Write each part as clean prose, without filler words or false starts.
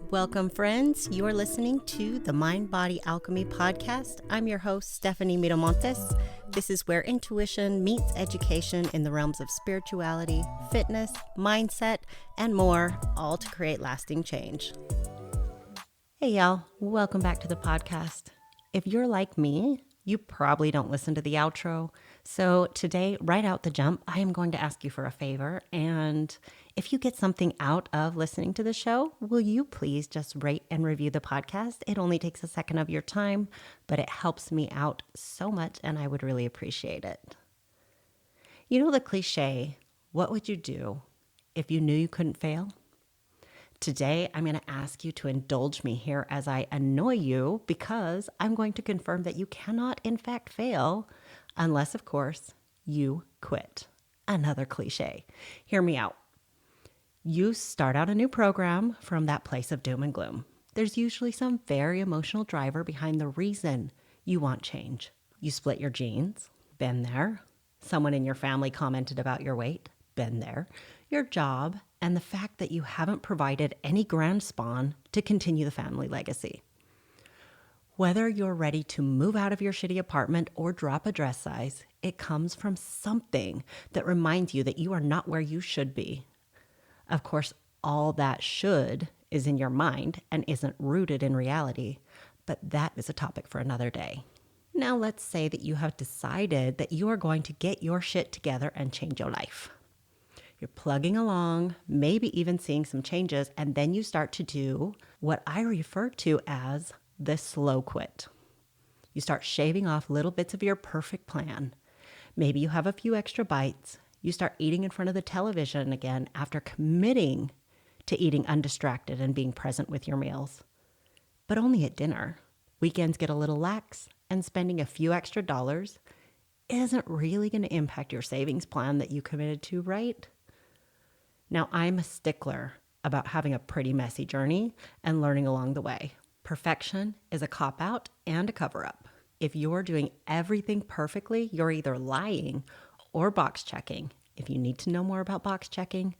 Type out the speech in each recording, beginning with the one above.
Welcome, friends. You are listening to the Mind Body Alchemy podcast. I'm your host, Stephanie Miramontes. This is where intuition meets education in the realms of spirituality, fitness, mindset, and more, all to create lasting change. Hey, y'all. Welcome back to the podcast. If you're like me, you probably don't listen to the outro. So today, right out the jump, I am going to ask you for a favor. And if you get something out of listening to the show, will you please just rate and review the podcast? It only takes a second of your time, but it helps me out so much, and I would really appreciate it. You know the cliche, what would you do if you knew you couldn't fail? Today, I'm going to ask you to indulge me here as I annoy you because I'm going to confirm that you cannot, in fact, fail unless, of course, you quit. Another cliche. Hear me out. You start out a new program from that place of doom and gloom. There's usually some very emotional driver behind the reason you want change. You split your jeans, been there. Someone in your family commented about your weight, been there. Your job, and the fact that you haven't provided any grand spawn to continue the family legacy. Whether you're ready to move out of your shitty apartment or drop a dress size, it comes from something that reminds you that you are not where you should be. Of course, all that should is in your mind and isn't rooted in reality, but that is a topic for another day. Now let's say that you have decided that you are going to get your shit together and change your life. You're plugging along, maybe even seeing some changes, and then you start to do what I refer to as the slow quit. You start shaving off little bits of your perfect plan. Maybe you have a few extra bites. You start eating in front of the television again after committing to eating undistracted and being present with your meals. But only at dinner. Weekends get a little lax, and spending a few extra dollars isn't really going to impact your savings plan that you committed to, right? Now, I'm a stickler about having a pretty messy journey and learning along the way. Perfection is a cop-out and a cover-up. If you're doing everything perfectly, you're either lying or box checking. If you need to know more about box checking,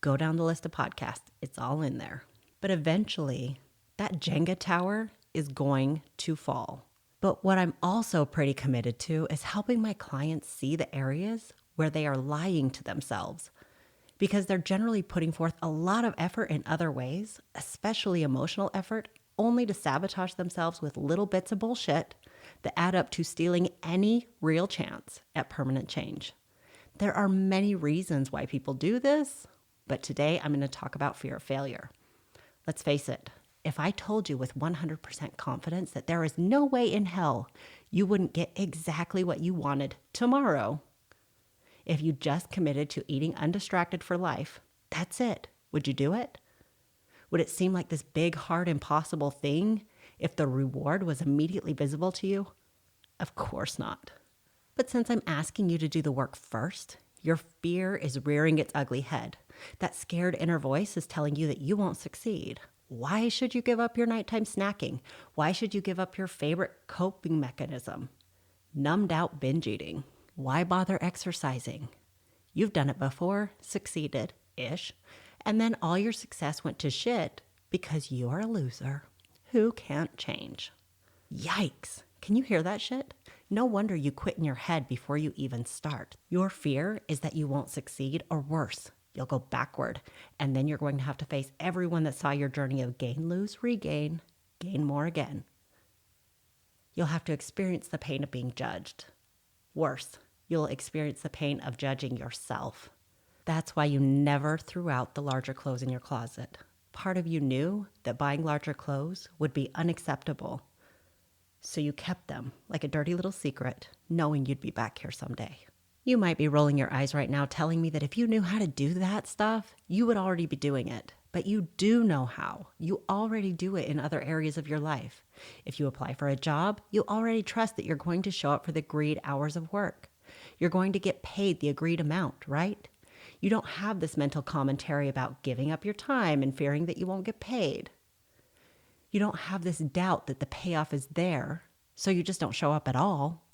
go down the list of podcasts. It's all in there. But eventually, that Jenga tower is going to fall. But what I'm also pretty committed to is helping my clients see the areas where they are lying to themselves, because they're generally putting forth a lot of effort in other ways, especially emotional effort, only to sabotage themselves with little bits of bullshit that add up to stealing any real chance at permanent change. There are many reasons why people do this, but today I'm going to talk about fear of failure. Let's face it, if I told you with 100% confidence that there is no way in hell you wouldn't get exactly what you wanted tomorrow, if you just committed to eating undistracted for life, that's it. Would you do it? Would it seem like this big, hard, impossible thing if the reward was immediately visible to you? Of course not. But since I'm asking you to do the work first, your fear is rearing its ugly head. That scared inner voice is telling you that you won't succeed. Why should you give up your nighttime snacking? Why should you give up your favorite coping mechanism? Numbed out binge eating. Why bother exercising? You've done it before, succeeded-ish, and then all your success went to shit because you're a loser who can't change. Yikes. Can you hear that shit? No wonder you quit in your head before you even start. Your fear is that you won't succeed, or worse, you'll go backward, and then you're going to have to face everyone that saw your journey of gain, lose, regain, gain more again. You'll have to experience the pain of being judged. Worse, you'll experience the pain of judging yourself. That's why you never threw out the larger clothes in your closet. Part of you knew that buying larger clothes would be unacceptable. So you kept them like a dirty little secret, knowing you'd be back here someday. You might be rolling your eyes right now telling me that if you knew how to do that stuff, you would already be doing it. But you do know how. You already do it in other areas of your life. If you apply for a job, you already trust that you're going to show up for the agreed hours of work. You're going to get paid the agreed amount, right? You don't have this mental commentary about giving up your time and fearing that you won't get paid. You don't have this doubt that the payoff is there, so you just don't show up at all.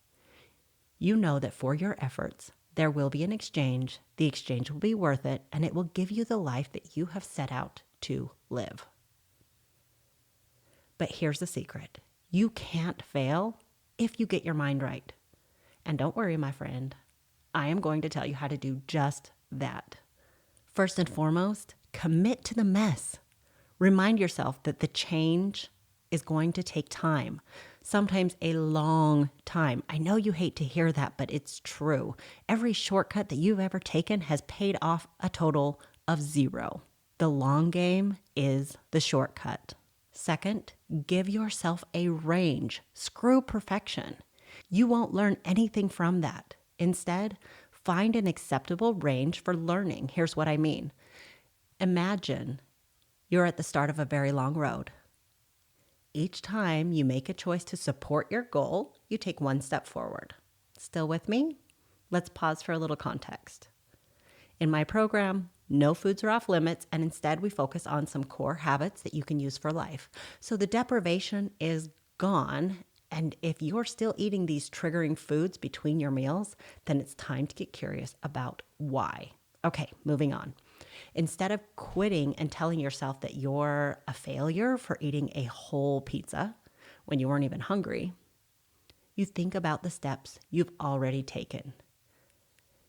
You know that for your efforts, there will be an exchange, the exchange will be worth it, and it will give you the life that you have set out to live. But here's the secret. You can't fail if you get your mind right. And don't worry, my friend. I am going to tell you how to do just that. First and foremost, commit to the mess. Remind yourself that the change is going to take time, sometimes a long time. I know you hate to hear that, but it's true. Every shortcut that you've ever taken has paid off a total of 0. The long game is the shortcut. Second, give yourself a range. Screw perfection. You won't learn anything from that. Instead, find an acceptable range for learning. Here's what I mean. Imagine you're at the start of a very long road. Each time you make a choice to support your goal, you take one step forward. Still with me? Let's pause for a little context. In my program, no foods are off limits, and instead we focus on some core habits that you can use for life. So the deprivation is gone, and if you're still eating these triggering foods between your meals, then it's time to get curious about why. Okay, moving on. Instead of quitting and telling yourself that you're a failure for eating a whole pizza when you weren't even hungry, you think about the steps you've already taken.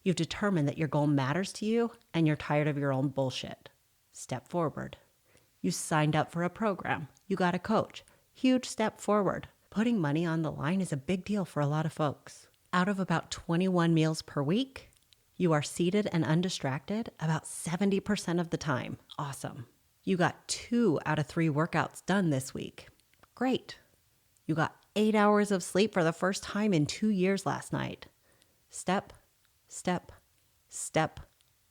You've determined that your goal matters to you and you're tired of your own bullshit. Step forward. You signed up for a program. You got a coach. Huge step forward. Putting money on the line is a big deal for a lot of folks. Out of about 21 meals per week, you are seated and undistracted about 70% of the time. Awesome. You got 2 out of 3 workouts done this week. Great. You got 8 hours of sleep for the first time in 2 years last night. Step, step, step,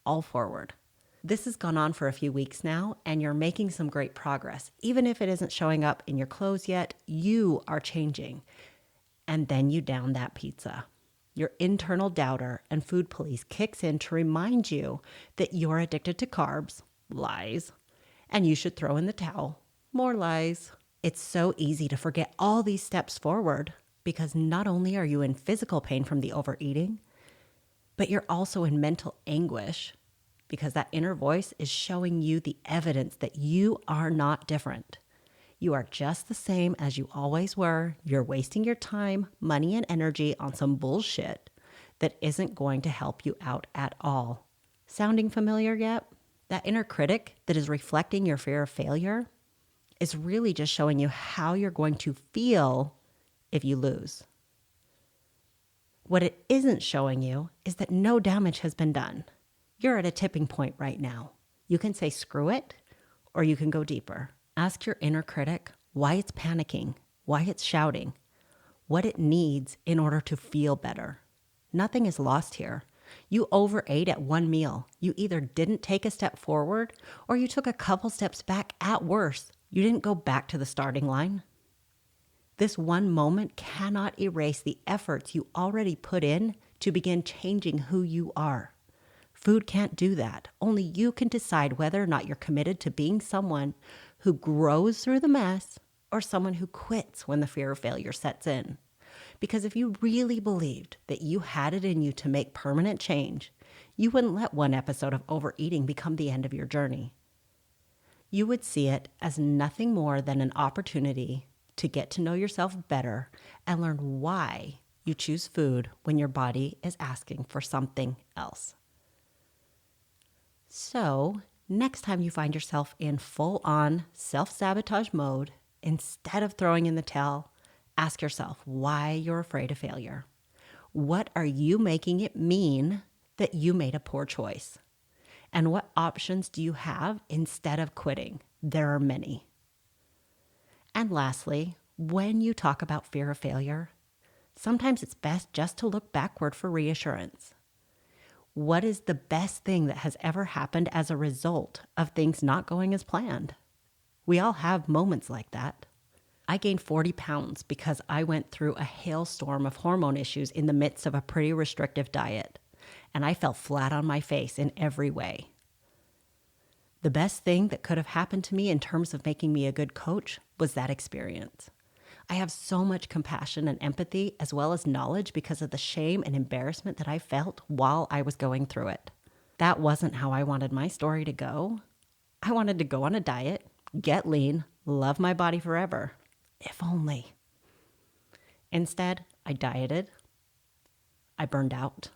all forward. This has gone on for a few weeks now, and you're making some great progress. Even if it isn't showing up in your clothes yet, you are changing. And then you down that pizza. Your internal doubter and food police kicks in to remind you that you're addicted to carbs, lies, and you should throw in the towel, more lies. It's so easy to forget all these steps forward because not only are you in physical pain from the overeating, but you're also in mental anguish because that inner voice is showing you the evidence that you are not different. You are just the same as you always were. You're wasting your time, money, and energy on some bullshit that isn't going to help you out at all. Sounding familiar yet? That inner critic that is reflecting your fear of failure is really just showing you how you're going to feel if you lose. What it isn't showing you is that no damage has been done. You're at a tipping point right now. You can say screw it, or you can go deeper. Ask your inner critic why it's panicking, why it's shouting, what it needs in order to feel better. Nothing is lost here. You overate at one meal. You either didn't take a step forward or you took a couple steps back at worst. You didn't go back to the starting line. This one moment cannot erase the efforts you already put in to begin changing who you are. Food can't do that. Only you can decide whether or not you're committed to being someone who grows through the mess or someone who quits when the fear of failure sets in. Because if you really believed that you had it in you to make permanent change, you wouldn't let one episode of overeating become the end of your journey. You would see it as nothing more than an opportunity to get to know yourself better and learn why you choose food when your body is asking for something else. So, next time you find yourself in full-on self-sabotage mode, instead of throwing in the towel, ask yourself why you're afraid of failure. What are you making it mean that you made a poor choice? And what options do you have instead of quitting? There are many. And lastly, when you talk about fear of failure, sometimes it's best just to look backward for reassurance. What is the best thing that has ever happened as a result of things not going as planned? We all have moments like that. I gained 40 pounds because I went through a hailstorm of hormone issues in the midst of a pretty restrictive diet, and I fell flat on my face in every way. The best thing that could have happened to me in terms of making me a good coach was that experience. I have so much compassion and empathy as well as knowledge because of the shame and embarrassment that I felt while I was going through it. That wasn't how I wanted my story to go. I wanted to go on a diet, get lean, love my body forever. If only. Instead, I dieted. I burned out.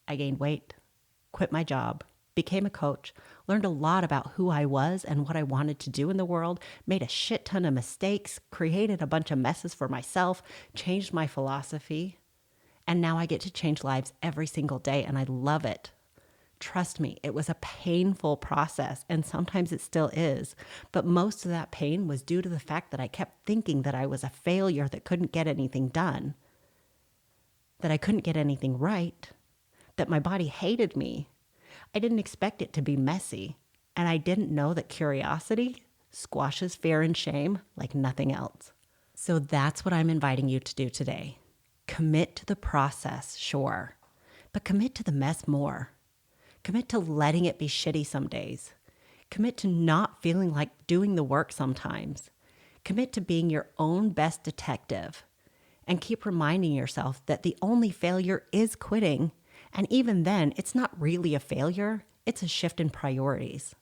I gained weight, quit my job, became a coach, learned a lot about who I was and what I wanted to do in the world, made a shit ton of mistakes, created a bunch of messes for myself, changed my philosophy, and now I get to change lives every single day, and I love it. Trust me, it was a painful process, and sometimes it still is. But most of that pain was due to the fact that I kept thinking that I was a failure that couldn't get anything done, that I couldn't get anything right, that my body hated me. I didn't expect it to be messy, and I didn't know that curiosity squashes fear and shame like nothing else. So that's what I'm inviting you to do today. Commit to the process, sure, but commit to the mess more. Commit to letting it be shitty some days. Commit to not feeling like doing the work sometimes. Commit to being your own best detective. And keep reminding yourself that the only failure is quitting. And even then, it's not really a failure. It's a shift in priorities.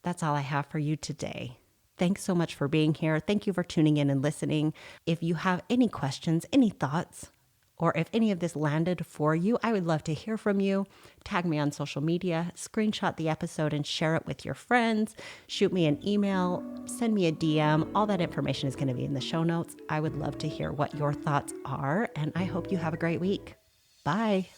That's all I have for you today. Thanks so much for being here. Thank you for tuning in and listening. If you have any questions, any thoughts, or if any of this landed for you, I would love to hear from you. Tag me on social media, screenshot the episode and share it with your friends. Shoot me an email, send me a DM. All that information is going to be in the show notes. I would love to hear what your thoughts are, and I hope you have a great week. Bye.